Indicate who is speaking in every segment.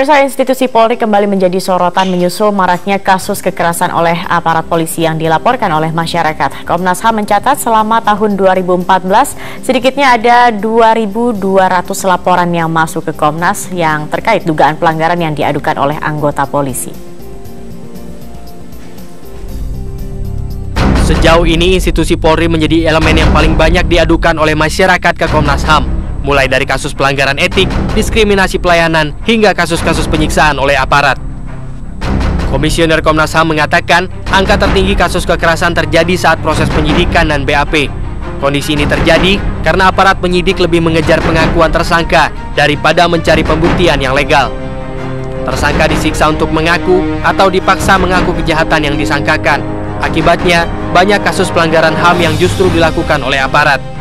Speaker 1: Pemirsa, institusi Polri kembali menjadi sorotan menyusul maraknya kasus kekerasan oleh aparat polisi yang dilaporkan oleh masyarakat. Komnas HAM mencatat selama tahun 2014 sedikitnya ada 2.200 laporan yang masuk ke Komnas yang terkait dugaan pelanggaran yang diadukan oleh anggota polisi.
Speaker 2: Sejauh ini institusi Polri menjadi elemen yang paling banyak diadukan oleh masyarakat ke Komnas HAM. Mulai dari kasus pelanggaran etik, diskriminasi pelayanan, hingga kasus-kasus penyiksaan oleh aparat. Komisioner Komnas HAM mengatakan, angka tertinggi kasus kekerasan terjadi saat proses penyidikan dan BAP. Kondisi ini terjadi karena aparat penyidik lebih mengejar pengakuan tersangka daripada mencari pembuktian yang legal. Tersangka disiksa untuk mengaku atau dipaksa mengaku kejahatan yang disangkakan. Akibatnya, banyak kasus pelanggaran HAM yang justru dilakukan oleh aparat.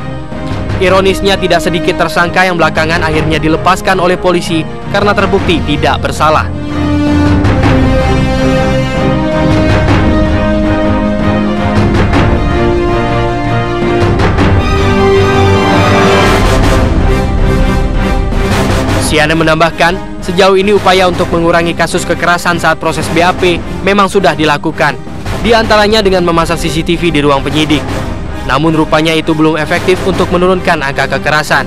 Speaker 2: Ironisnya, tidak sedikit tersangka yang belakangan akhirnya dilepaskan oleh polisi karena terbukti tidak bersalah. CNN menambahkan, sejauh ini upaya untuk mengurangi kasus kekerasan saat proses BAP memang sudah dilakukan, di antaranya dengan memasang CCTV di ruang penyidik. Namun rupanya itu belum efektif untuk menurunkan angka kekerasan.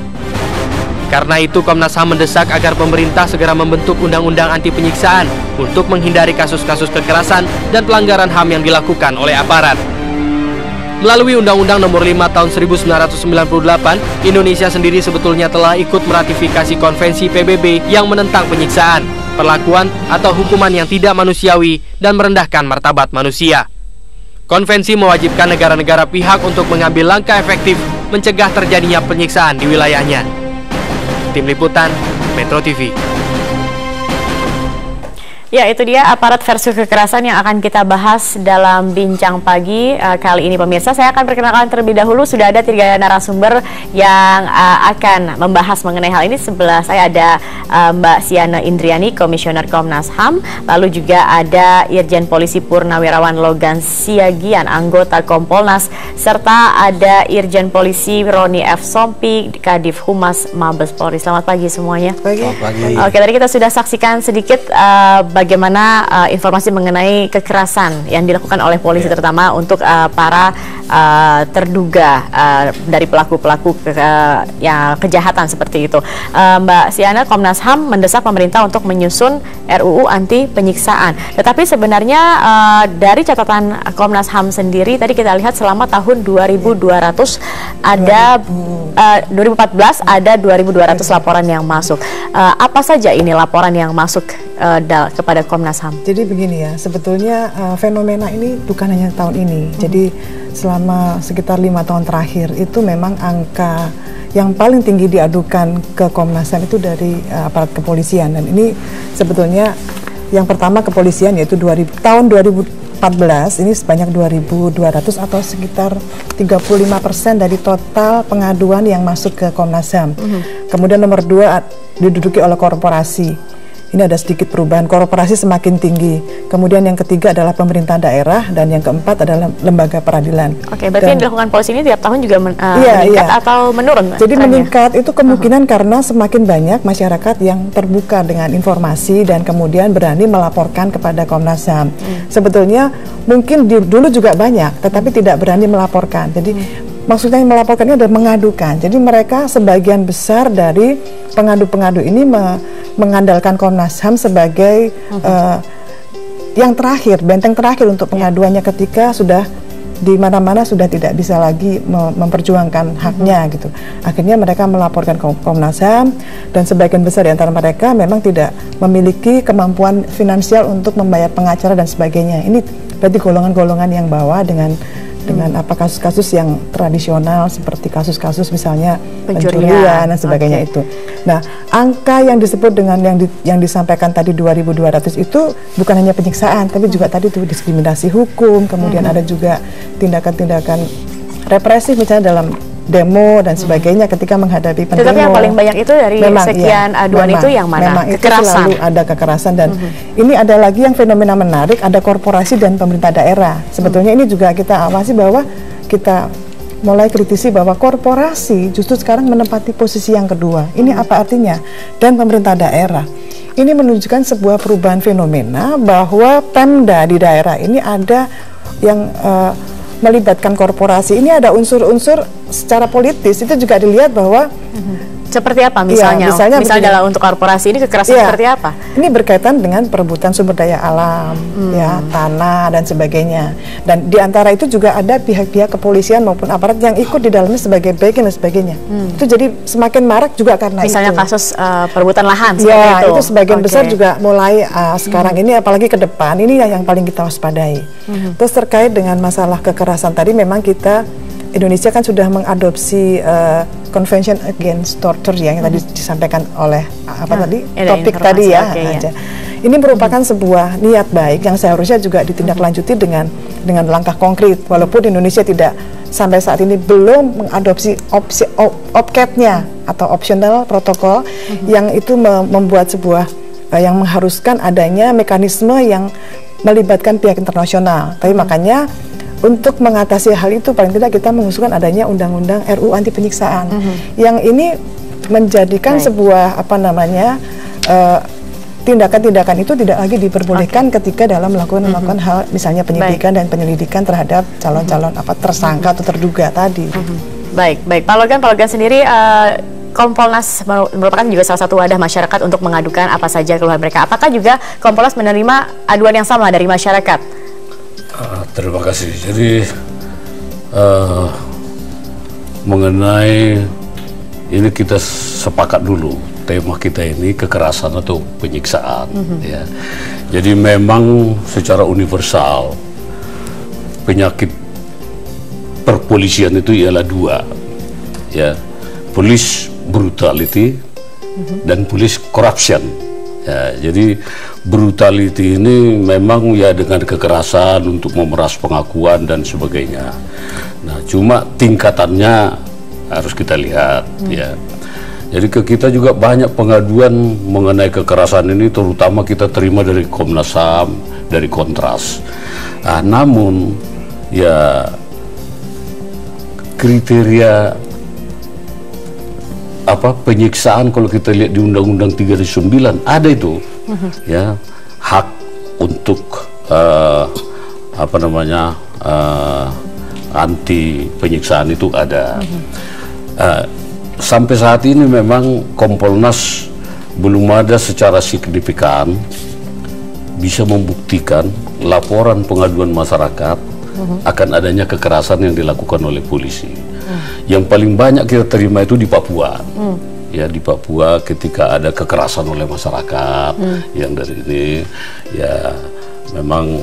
Speaker 2: Karena itu Komnas HAM mendesak agar pemerintah segera membentuk undang-undang anti penyiksaan untuk menghindari kasus-kasus kekerasan dan pelanggaran HAM yang dilakukan oleh aparat. Melalui Undang-Undang Nomor 5 Tahun 1998, Indonesia sendiri sebetulnya telah ikut meratifikasi Konvensi PBB yang menentang penyiksaan, perlakuan atau hukuman yang tidak manusiawi dan merendahkan martabat manusia. Konvensi mewajibkan negara-negara pihak untuk mengambil langkah efektif mencegah terjadinya penyiksaan di wilayahnya. Tim Liputan, Metro TV.
Speaker 1: Ya, itu dia aparat versus kekerasan yang akan kita bahas dalam Bincang Pagi kali ini, pemirsa. Saya akan perkenalkan terlebih dahulu, sudah ada 3 narasumber yang akan membahas mengenai hal ini. Sebelah saya ada Mbak Siana Indriani, Komisioner Komnas HAM, lalu juga ada Irjen Polisi Purnawirawan Logan Siagian, anggota Kompolnas, serta ada Irjen Polisi Roni F. Sompi, Kadif Humas Mabes Polri. Selamat pagi semuanya.
Speaker 3: Selamat pagi.
Speaker 1: Oke, tadi kita sudah saksikan sedikit bagaimana informasi mengenai kekerasan yang dilakukan oleh polisi, terutama untuk para terduga dari pelaku-pelaku kejahatan seperti itu. Mbak Siana, Komnas HAM mendesak pemerintah untuk menyusun RUU anti penyiksaan. Tetapi sebenarnya dari catatan Komnas HAM sendiri, tadi kita lihat selama tahun 2014 ada 2.200 laporan yang masuk. Apa saja ini laporan yang masuk kepada Komnas HAM?
Speaker 3: Jadi begini ya, sebetulnya fenomena ini bukan hanya tahun ini. Jadi selama sekitar 5 tahun terakhir itu memang angka yang paling tinggi diadukan ke Komnas HAM itu dari aparat kepolisian. Dan ini sebetulnya yang pertama kepolisian, yaitu tahun 2014 ini sebanyak 2.200 atau sekitar 35% dari total pengaduan yang masuk ke Komnas HAM. Kemudian nomor 2 diduduki oleh korporasi. Ini ada sedikit perubahan, korporasi semakin tinggi. Kemudian yang ketiga adalah pemerintah daerah, dan yang keempat adalah lembaga peradilan.
Speaker 1: Oke, berarti yang dilakukan polisi ini tiap tahun juga meningkat atau menurun?
Speaker 3: Jadi meningkat itu kemungkinan karena semakin banyak masyarakat yang terbuka dengan informasi dan kemudian berani melaporkan kepada Komnas HAM. Sebetulnya mungkin dulu juga banyak, tetapi tidak berani melaporkan. Jadi maksudnya melaporkannya adalah mengadukan. Jadi mereka sebagian besar dari pengadu-pengadu ini mengandalkan Komnas HAM sebagai yang terakhir, benteng terakhir untuk pengaduannya ketika sudah di mana-mana sudah tidak bisa lagi memperjuangkan haknya gitu. Akhirnya mereka melaporkan ke Komnas HAM, dan sebagian besar di antara mereka memang tidak memiliki kemampuan finansial untuk membayar pengacara dan sebagainya. Ini berarti golongan-golongan yang bawah dengan kasus-kasus yang tradisional seperti kasus-kasus misalnya pencurian dan sebagainya itu. Nah, angka yang disebut dengan yang disampaikan tadi 2.200 itu bukan hanya penyiksaan, tapi juga tadi itu diskriminasi hukum, kemudian ada juga tindakan-tindakan represif misalnya dalam demo dan sebagainya ketika menghadapi pendemo.
Speaker 1: Tetapi yang paling banyak itu dari sekian aduan itu yang mana?
Speaker 3: Memang
Speaker 1: kekerasan.
Speaker 3: Itu selalu ada kekerasan, dan ini ada lagi yang fenomena menarik, ada korporasi dan pemerintah daerah. Sebetulnya ini juga kita awasi bahwa kita mulai kritisi bahwa korporasi justru sekarang menempati posisi yang kedua. Ini apa artinya? Dan pemerintah daerah. ini menunjukkan sebuah perubahan fenomena bahwa Pemda di daerah ini ada yang melibatkan korporasi. Ini ada unsur-unsur secara politis, itu juga dilihat bahwa
Speaker 1: seperti apa misalnya?
Speaker 3: Ya,
Speaker 1: misalnya dalam untuk korporasi ini kekerasan seperti apa?
Speaker 3: Ini berkaitan dengan perebutan sumber daya alam, ya, tanah dan sebagainya. Dan di antara itu juga ada pihak-pihak kepolisian maupun aparat yang ikut di dalamnya sebagai bagian dan sebagainya. Itu jadi semakin marak juga karena
Speaker 1: misalnya
Speaker 3: itu.
Speaker 1: Kasus perebutan lahan
Speaker 3: Ya,
Speaker 1: itu.
Speaker 3: itu sebagian besar juga mulai sekarang ini, apalagi ke depan ini yang paling kita waspadai. Terus terkait dengan masalah kekerasan tadi, memang Indonesia kan sudah mengadopsi Convention Against Torture yang tadi disampaikan oleh topik tadi ya. Ini merupakan sebuah niat baik yang seharusnya juga ditindaklanjuti dengan langkah konkret. Walaupun Indonesia tidak sampai saat ini belum mengadopsi OPCAT-nya atau optional protokol yang itu membuat sebuah yang mengharuskan adanya mekanisme yang melibatkan pihak internasional. Tapi makanya untuk mengatasi hal itu paling tidak kita mengusulkan adanya undang-undang RUU anti penyiksaan yang ini menjadikan sebuah tindakan-tindakan itu tidak lagi diperbolehkan ketika dalam melakukan hal misalnya penyidikan dan penyelidikan terhadap calon-calon tersangka atau terduga tadi.
Speaker 1: Baik, Pak Logan sendiri Kompolnas merupakan juga salah satu wadah masyarakat untuk mengadukan apa saja keluhan mereka. Apakah juga Kompolnas menerima aduan yang sama dari masyarakat?
Speaker 4: Terima kasih. Jadi mengenai ini kita sepakat dulu tema kita ini kekerasan atau penyiksaan. Ya. Jadi memang secara universal penyakit perpolisian itu ialah dua, ya, police brutality dan police corruption. Ya, jadi brutality ini memang ya dengan kekerasan untuk memeras pengakuan dan sebagainya. Nah, cuma tingkatannya harus kita lihat, ya. Jadi ke kita juga banyak pengaduan mengenai kekerasan ini, terutama kita terima dari Komnas HAM, dari Kontras. Nah, namun ya kriteria penyiksaan kalau kita lihat di Undang-Undang 39 ada itu, ya, hak untuk anti penyiksaan itu ada. Sampai saat ini memang Kompolnas belum ada secara signifikan bisa membuktikan laporan pengaduan masyarakat akan adanya kekerasan yang dilakukan oleh polisi. Yang paling banyak kita terima itu di Papua. Ya, di Papua ketika ada kekerasan oleh masyarakat yang dari ini ya memang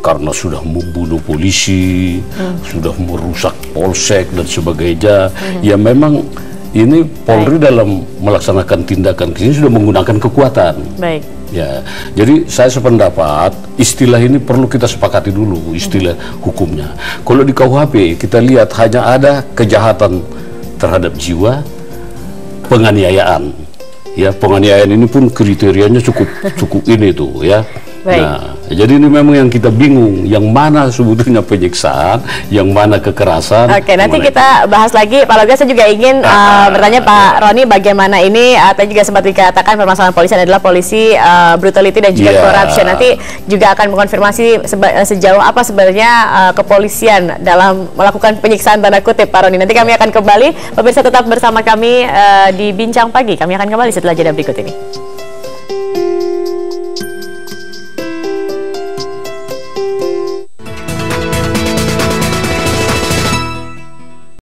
Speaker 4: karena sudah membunuh polisi, sudah merusak polsek dan sebagainya. Ya memang ini Polri dalam melaksanakan tindakan ini sudah menggunakan kekuatan.
Speaker 1: Baik.
Speaker 4: Ya, jadi saya sependapat istilah ini perlu kita sepakati dulu istilah hukumnya. Kalau di KUHP kita lihat hanya ada kejahatan terhadap jiwa, penganiayaan. Ya, penganiayaan ini pun kriterianya cukup ini tuh, ya. Baik. Nah, jadi ini memang yang kita bingung, yang mana sebetulnya penyiksaan, yang mana kekerasan. Oke,
Speaker 1: nanti kita bahas lagi. Pak Logan, saya juga ingin bertanya Pak Roni bagaimana ini, tadi juga sempat dikatakan permasalahan polisi adalah polisi brutality dan juga corruption. Nanti juga akan mengonfirmasi sejauh apa sebenarnya kepolisian dalam melakukan penyiksaan tanda kutip, Pak Roni. Nanti kami akan kembali, pemirsa tetap bersama kami di Bincang Pagi. Kami akan kembali setelah jeda berikut ini.